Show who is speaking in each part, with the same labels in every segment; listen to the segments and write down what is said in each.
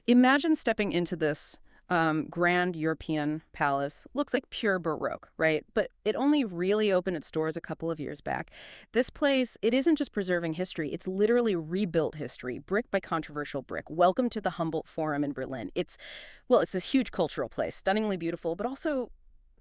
Speaker 1: Imagine stepping into this grand European palace. Looks like pure Baroque, right? But it only really opened its doors a couple of years back. This place, it isn't just preserving history, it's literally rebuilt history, brick by controversial brick. Welcome to the Humboldt Forum in Berlin. It's this huge cultural place, stunningly beautiful, but also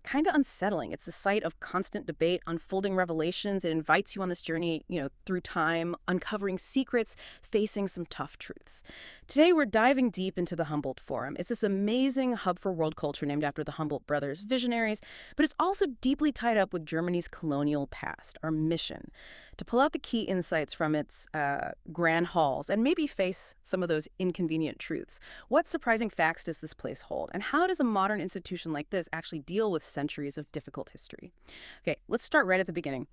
Speaker 1: kind of unsettling. It's a site of constant debate, unfolding revelations. It invites you on this journey, through time, uncovering secrets, facing some tough truths. Today, we're diving deep into the Humboldt Forum. It's this amazing hub for world culture named after the Humboldt brothers, visionaries, but it's also deeply tied up with Germany's colonial past. Our mission: to pull out the key insights from its grand halls and maybe face some of those inconvenient truths. What surprising facts does this place hold? And how does a modern institution like this actually deal with centuries of difficult history? Okay, let's start right at the beginning.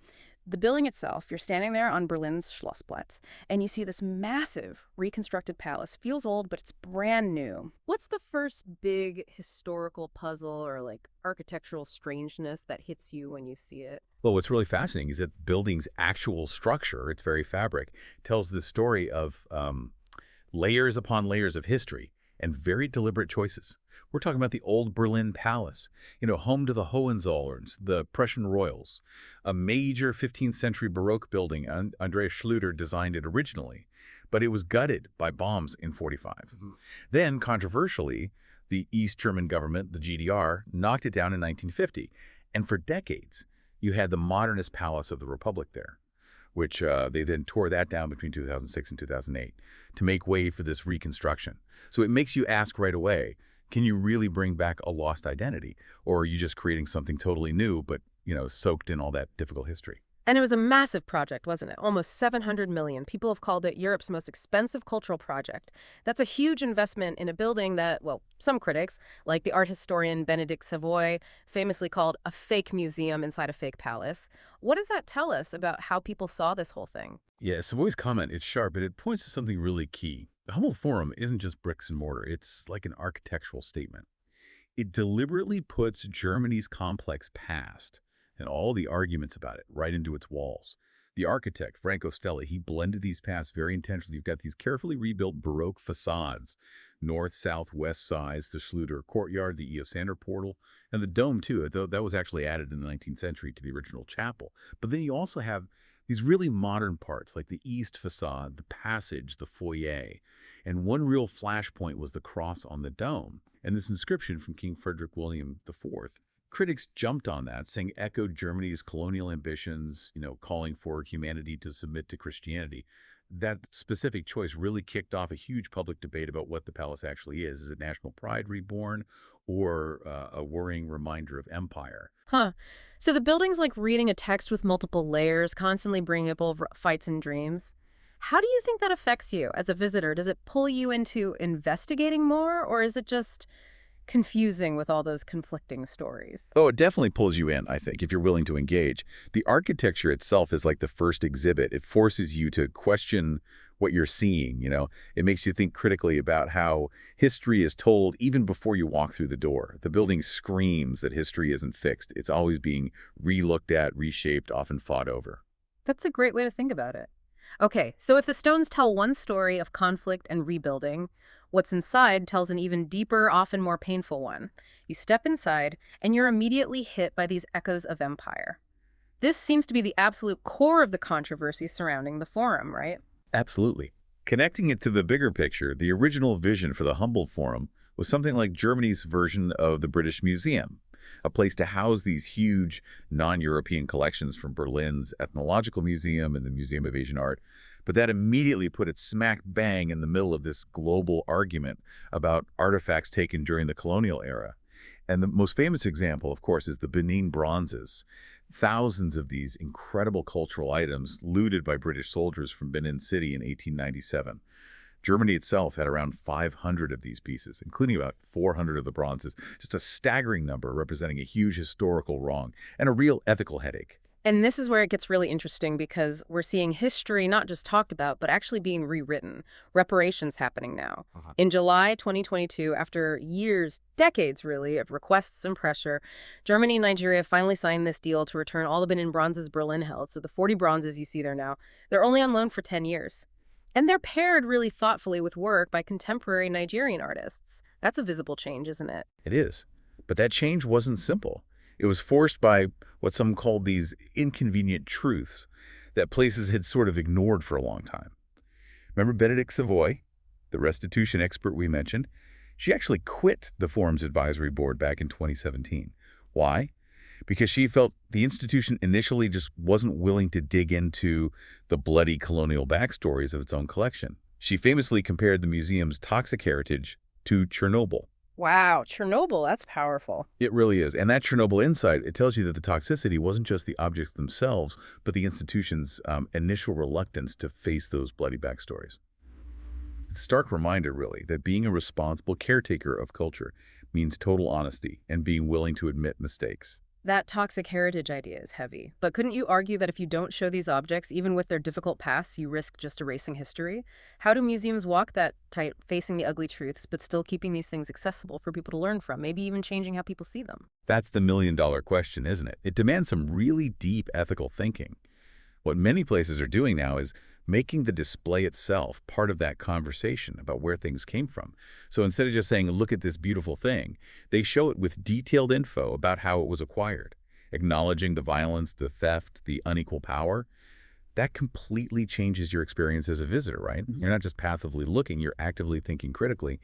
Speaker 1: The building itself, you're standing there on Berlin's Schlossplatz, and you see this massive reconstructed palace. Feels old, but it's brand new. What's the first big historical puzzle or architectural strangeness that hits you when you see it?
Speaker 2: Well, what's really fascinating is that the building's actual structure, its very fabric, tells the story of layers upon layers of history and very deliberate choices. We're talking about the old Berlin Palace, home to the Hohenzollerns, the Prussian royals, a major 15th century Baroque building. Andreas Schlüter designed it originally, but it was gutted by bombs in '45. Then, controversially, the East German government, the GDR, knocked it down in 1950. And for decades, you had the modernist palace of the Republic there, which they then tore that down between 2006 and 2008 to make way for this reconstruction. So it makes you ask right away, can you really bring back a lost identity? Or are you just creating something totally new, but, soaked in all that difficult history?
Speaker 1: And it was a massive project, wasn't it? Almost 700 million. People have called it Europe's most expensive cultural project. That's a huge investment in a building that, some critics, like the art historian Benedict Savoy, famously called a fake museum inside a fake palace. What does that tell us about how people saw this whole thing?
Speaker 2: Yeah, Savoy's comment, it's sharp, but it points to something really key. The Humboldt Forum isn't just bricks and mortar. It's like an architectural statement. It deliberately puts Germany's complex past and all the arguments about it right into its walls. The architect, Franco Stelli, he blended these paths very intentionally. You've got these carefully rebuilt Baroque facades, north, south, west sides, the Schlüter courtyard, the Iosander portal, and the dome, too. That was actually added in the 19th century to the original chapel. But then you also have these really modern parts, like the east facade, the passage, the foyer. And one real flashpoint was the cross on the dome, and this inscription from King Frederick William IV. Critics jumped on that, saying it echoed Germany's colonial ambitions, calling for humanity to submit to Christianity. That specific choice really kicked off a huge public debate about what the palace actually is. Is it national pride reborn or a worrying reminder of empire?
Speaker 1: So the building's like reading a text with multiple layers, constantly bringing up old fights and dreams. How do you think that affects you as a visitor? Does it pull you into investigating more, or is it just confusing with all those conflicting stories?
Speaker 2: Oh, it definitely pulls you in, I think, if you're willing to engage. The architecture itself is like the first exhibit. It forces you to question what you're seeing, It makes you think critically about how history is told even before you walk through the door. The building screams that history isn't fixed. It's always being re-looked at, reshaped, often fought over.
Speaker 1: That's a great way to think about it. Okay, so if the stones tell one story of conflict and rebuilding, what's inside tells an even deeper, often more painful one. You step inside, and you're immediately hit by these echoes of empire. This seems to be the absolute core of the controversy surrounding the Forum, right?
Speaker 2: Absolutely. Connecting it to the bigger picture, the original vision for the Humboldt Forum was something like Germany's version of the British Museum, a place to house these huge non-European collections from Berlin's Ethnological Museum and the Museum of Asian Art. But that immediately put it smack bang in the middle of this global argument about artifacts taken during the colonial era. And the most famous example, of course, is the Benin bronzes. Thousands of these incredible cultural items looted by British soldiers from Benin City in 1897. Germany itself had around 500 of these pieces, including about 400 of the bronzes, just a staggering number representing a huge historical wrong and a real ethical headache.
Speaker 1: And this is where it gets really interesting because we're seeing history not just talked about, but actually being rewritten. Reparations happening now. In July 2022, after years, decades really, of requests and pressure, Germany and Nigeria finally signed this deal to return all the Benin bronzes Berlin held. So the 40 bronzes you see there now, they're only on loan for 10 years. And they're paired really thoughtfully with work by contemporary Nigerian artists. That's a visible change, isn't it?
Speaker 2: It is. But that change wasn't simple. It was forced by what some called these inconvenient truths that places had sort of ignored for a long time. Remember Benedict Savoy, the restitution expert we mentioned? She actually quit the Forum's advisory board back in 2017. Why? Because she felt the institution initially just wasn't willing to dig into the bloody colonial backstories of its own collection. She famously compared the museum's toxic heritage to Chernobyl.
Speaker 1: Wow, Chernobyl, that's powerful.
Speaker 2: It really is. And that Chernobyl insight, it tells you that the toxicity wasn't just the objects themselves, but the institution's initial reluctance to face those bloody backstories. It's a stark reminder, really, that being a responsible caretaker of culture means total honesty and being willing to admit mistakes.
Speaker 1: That toxic heritage idea is heavy. But couldn't you argue that if you don't show these objects, even with their difficult pasts, you risk just erasing history? How do museums walk that tight, facing the ugly truths, but still keeping these things accessible for people to learn from, maybe even changing how people see them?
Speaker 2: That's the million-dollar question, isn't it? It demands some really deep ethical thinking. What many places are doing now is making the display itself part of that conversation about where things came from. So instead of just saying, look at this beautiful thing, they show it with detailed info about how it was acquired, acknowledging the violence, the theft, the unequal power. That completely changes your experience as a visitor, right? You're not just passively looking, you're actively thinking critically.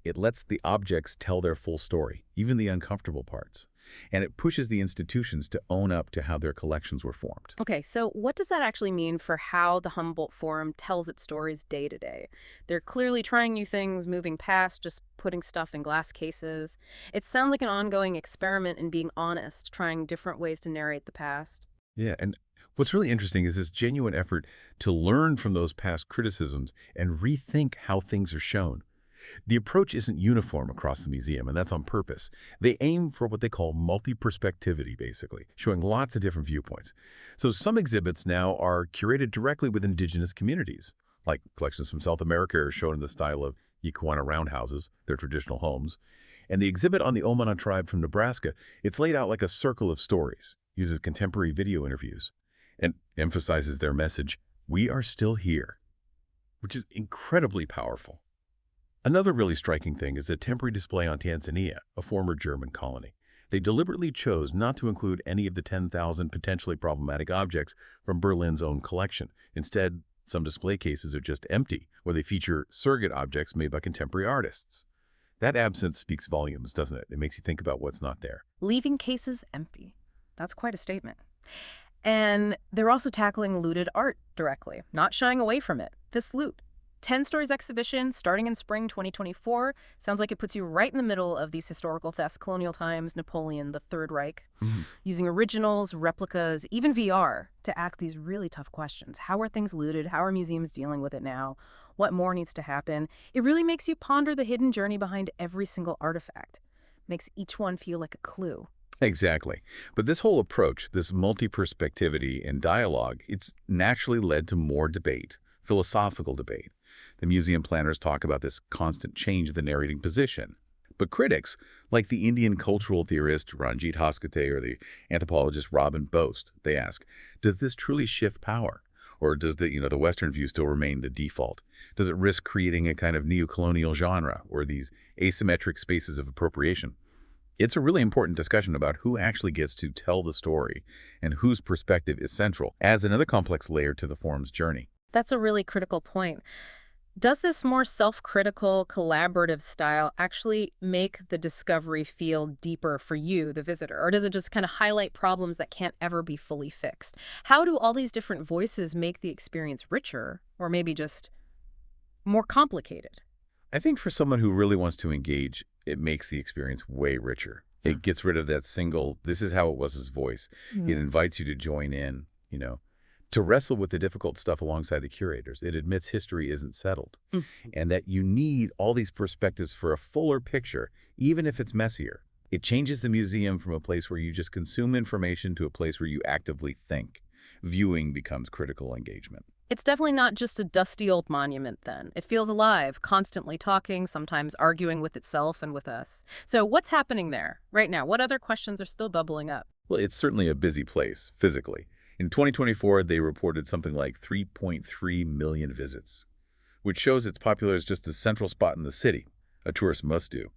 Speaker 2: It lets the objects tell their full story, even the uncomfortable parts. And it pushes the institutions to own up to how their collections were formed.
Speaker 1: Okay, so what does that actually mean for how the Humboldt Forum tells its stories day to day? They're clearly trying new things, moving past just putting stuff in glass cases. It sounds like an ongoing experiment in being honest, trying different ways to narrate the past.
Speaker 2: Yeah, and what's really interesting is this genuine effort to learn from those past criticisms and rethink how things are shown. The approach isn't uniform across the museum, and that's on purpose. They aim for what they call multi-perspectivity, basically, showing lots of different viewpoints. So some exhibits now are curated directly with indigenous communities, like collections from South America are shown in the style of Yaquana roundhouses, their traditional homes. And the exhibit on the Omana tribe from Nebraska, it's laid out like a circle of stories, uses contemporary video interviews, and emphasizes their message, "We are still here," which is incredibly powerful. Another really striking thing is a temporary display on Tanzania, a former German colony. They deliberately chose not to include any of the 10,000 potentially problematic objects from Berlin's own collection. Instead, some display cases are just empty, or they feature surrogate objects made by contemporary artists. That absence speaks volumes, doesn't it? It makes you think about what's not there.
Speaker 1: Leaving cases empty. That's quite a statement. And they're also tackling looted art directly, not shying away from it. This loot. 10 Stories exhibition starting in spring 2024. Sounds like it puts you right in the middle of these historical thefts, colonial times, Napoleon, the Third Reich, using originals, replicas, even VR to ask these really tough questions. How are things looted? How are museums dealing with it now? What more needs to happen? It really makes you ponder the hidden journey behind every single artifact. Makes each one feel like a clue.
Speaker 2: Exactly. But this whole approach, this multi-perspectivity and dialogue, it's naturally led to more debate, philosophical debate. The museum planners talk about this constant change of the narrating position. But critics, like the Indian cultural theorist Ranjit Hoskote or the anthropologist Robin Boast, they ask, does this truly shift power? Or does the Western view still remain the default? Does it risk creating a kind of neo-colonial genre or these asymmetric spaces of appropriation? It's a really important discussion about who actually gets to tell the story and whose perspective is central as another complex layer to the forum's journey.
Speaker 1: That's a really critical point. Does this more self-critical, collaborative style actually make the discovery feel deeper for you, the visitor? Or does it just kind of highlight problems that can't ever be fully fixed? How do all these different voices make the experience richer, or maybe just more complicated?
Speaker 2: I think for someone who really wants to engage, it makes the experience way richer. It gets rid of that single, this is how it was voice. It invites you to join in, to wrestle with the difficult stuff alongside the curators. It admits history isn't settled and that you need all these perspectives for a fuller picture, even if it's messier. It changes the museum from a place where you just consume information to a place where you actively think. Viewing becomes critical engagement.
Speaker 1: It's definitely not just a dusty old monument then. It feels alive, constantly talking, sometimes arguing with itself and with us. So what's happening there right now? What other questions are still bubbling up?
Speaker 2: Well, it's certainly a busy place, physically. In 2024, they reported something like 3.3 million visits. which shows it's popular as just a central spot in the city, a tourist must do.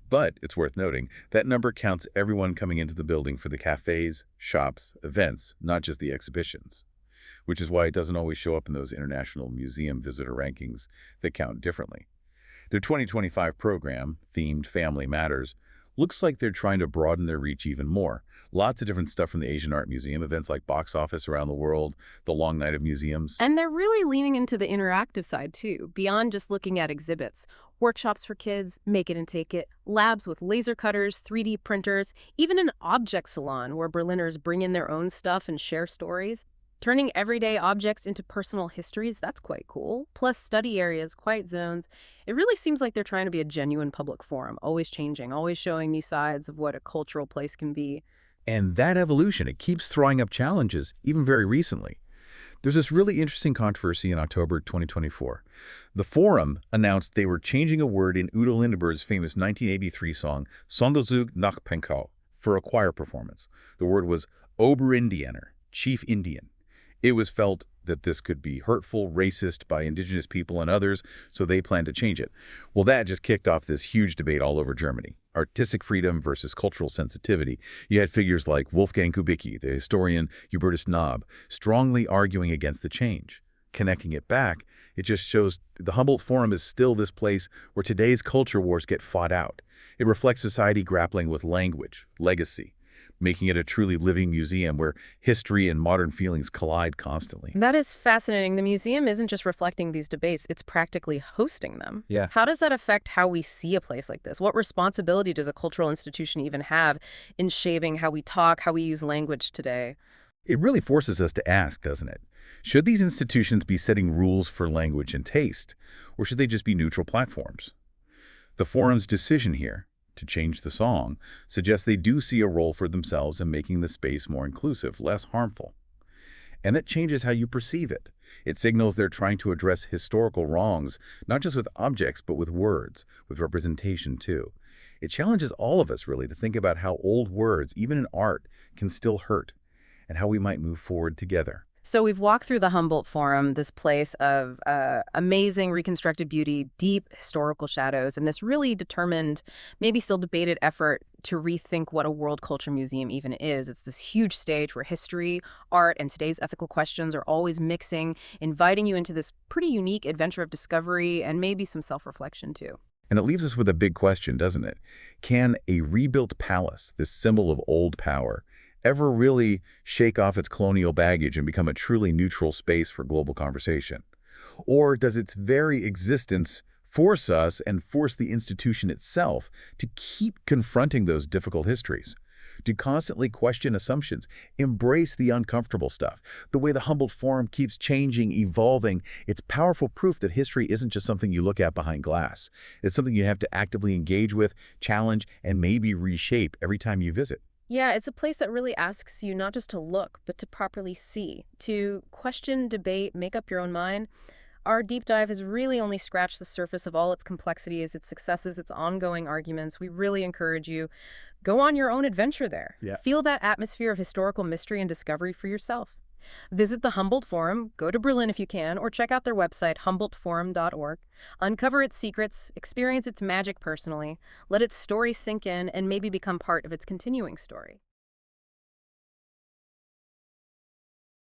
Speaker 2: But it's worth noting that number counts everyone coming into the building for the cafes, shops, events, not just the exhibitions, which is why it doesn't always show up in those international museum visitor rankings that count differently. Their 2025 program, themed Family Matters, looks like they're trying to broaden their reach even more. Lots of different stuff from the Asian Art Museum, events like Box Office around the world, the Long Night of Museums.
Speaker 1: And they're really leaning into the interactive side, too, beyond just looking at exhibits. Workshops for kids, make it and take it, labs with laser cutters, 3D printers, even an object salon where Berliners bring in their own stuff and share stories. Turning everyday objects into personal histories, that's quite cool. Plus study areas, quiet zones. It really seems like they're trying to be a genuine public forum, always changing, always showing new sides of what a cultural place can be.
Speaker 2: And that evolution, it keeps throwing up challenges, even very recently. There's this really interesting controversy in October 2024. The Forum announced they were changing a word in Udo Lindenberg's famous 1983 song, Sonderzug nach Pankow, for a choir performance. The word was Oberindianer, Chief Indian. It was felt that this could be hurtful, racist by indigenous people and others, so they planned to change it. Well, that just kicked off this huge debate all over Germany. Artistic freedom versus cultural sensitivity. You had figures like Wolfgang Kubicki, the historian Hubertus Nob, strongly arguing against the change. Connecting it back, it just shows the Humboldt Forum is still this place where today's culture wars get fought out. It reflects society grappling with language, legacy, making it a truly living museum where history and modern feelings collide constantly.
Speaker 1: That is fascinating. The museum isn't just reflecting these debates, it's practically hosting them.
Speaker 2: Yeah.
Speaker 1: How does that affect how we see a place like this? What responsibility does a cultural institution even have in shaping how we talk, how we use language today?
Speaker 2: It really forces us to ask, doesn't it? Should these institutions be setting rules for language and taste, or should they just be neutral platforms? The Forum's decision here to change the song suggests they do see a role for themselves in making the space more inclusive, less harmful. And that changes how you perceive it. It signals they're trying to address historical wrongs, not just with objects, but with words, with representation too. It challenges all of us, really, to think about how old words, even in art, can still hurt, and how we might move forward together.
Speaker 1: So we've walked through the Humboldt Forum, this place of amazing reconstructed beauty, deep historical shadows, and this really determined, maybe still debated effort to rethink what a world culture museum even is. It's this huge stage where history, art, and today's ethical questions are always mixing, inviting you into this pretty unique adventure of discovery and maybe some self-reflection too.
Speaker 2: And it leaves us with a big question, doesn't it? Can a rebuilt palace, this symbol of old power, ever really shake off its colonial baggage and become a truly neutral space for global conversation? Or does its very existence force us and force the institution itself to keep confronting those difficult histories, to constantly question assumptions, embrace the uncomfortable stuff? The way the Humboldt Forum keeps changing, evolving, it's powerful proof that history isn't just something you look at behind glass. It's something you have to actively engage with, challenge, and maybe reshape every time you visit.
Speaker 1: Yeah, it's a place that really asks you not just to look, but to properly see, to question, debate, make up your own mind. Our deep dive has really only scratched the surface of all its complexities, its successes, its ongoing arguments. We really encourage you, go on your own adventure there.
Speaker 2: Yeah.
Speaker 1: Feel that atmosphere of historical mystery and discovery for yourself. Visit the Humboldt Forum, go to Berlin if you can, or check out their website, humboldtforum.org. Uncover its secrets, experience its magic personally, let its story sink in, and maybe become part of its continuing story.